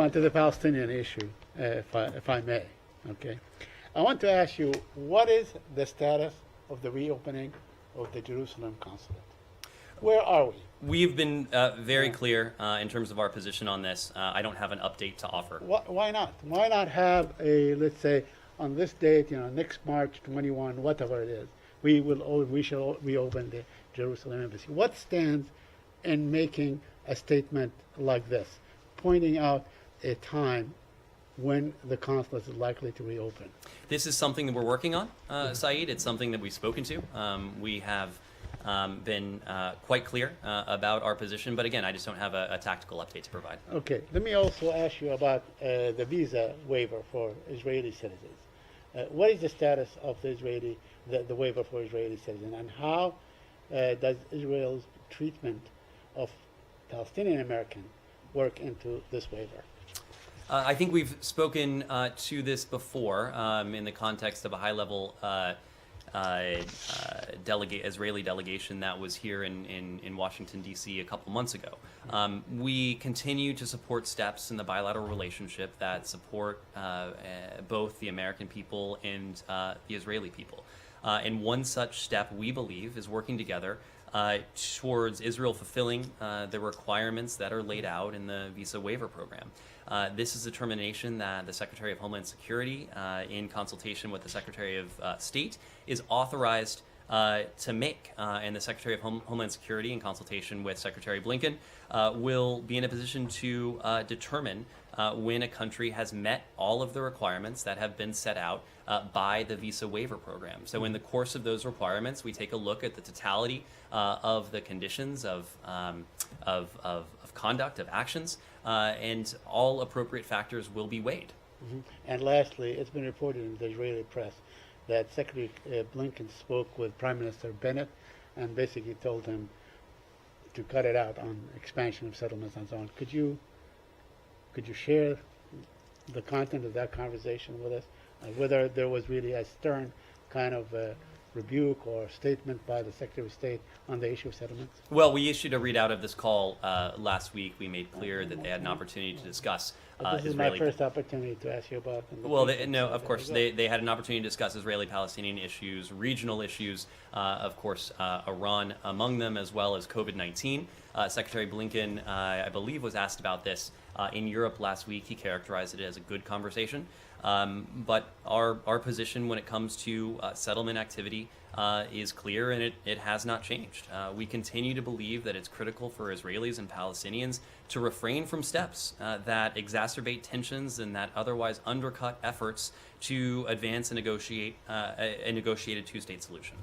on to the Palestinian issue, if I may. Okay. I want to ask you, what is the status of the reopening of the Jerusalem consulate? Where are we? We've been very clear in terms of our position on this. I don't have an update to offer. Why not? Why not have a, let's say, on this date, next March 21, whatever it is, we shall reopen the Jerusalem embassy. What stands in making a statement like this, pointing out a time when the consulate is likely to reopen? This is something that we're working on, Saeed. It's something that we've spoken to. We have been quite clear about our position, but again, I just don't have a tactical update to provide. Okay. Let me also ask you about the visa waiver for Israeli citizens. What is the status of the waiver for Israeli citizens, and how does Israel's treatment of Palestinian Americans work into this waiver? I think we've spoken to this before in the context of a high-level Israeli delegation that was here in Washington, D.C. a couple months ago. We continue to support steps in the bilateral relationship that support both the American people and the Israeli people. And one such step, we believe, is working together towards Israel fulfilling the requirements that are laid out in the visa waiver program. This is a determination that the Secretary of Homeland Security, in consultation with the Secretary of State, is authorized to make. And the Secretary of Homeland Security, in consultation with Secretary Blinken, will be in a position to determine when a country has met all of the requirements that have been set out by the visa waiver program. So in the course of those requirements, we take a look at the totality of the conditions of conduct, of actions, and all appropriate factors will be weighed. Mm-hmm. And lastly, it's been reported in the Israeli press that Secretary Blinken spoke with Prime Minister Bennett and basically told him to cut it out on expansion of settlements and so on. Could you share the content of that conversation with us? Whether there was really a stern kind of rebuke or statement by the Secretary of State on the issue of settlements? Well, we issued a readout of this call last week. We made clear that they had an opportunity to discuss this is my first opportunity to ask you about them. Well, no, of course, they had an opportunity to discuss Israeli-Palestinian issues, regional issues, of course, Iran among them, as well as COVID-19. Secretary Blinken, I believe, was asked about this in Europe last week. He characterized it as a good conversation. But our position when it comes to settlement activity is clear, and it has not changed. We continue to believe that it's critical for Israelis and Palestinians to refrain from steps that exacerbate tensions and that otherwise undercut efforts to advance and negotiate a negotiated two-state solution.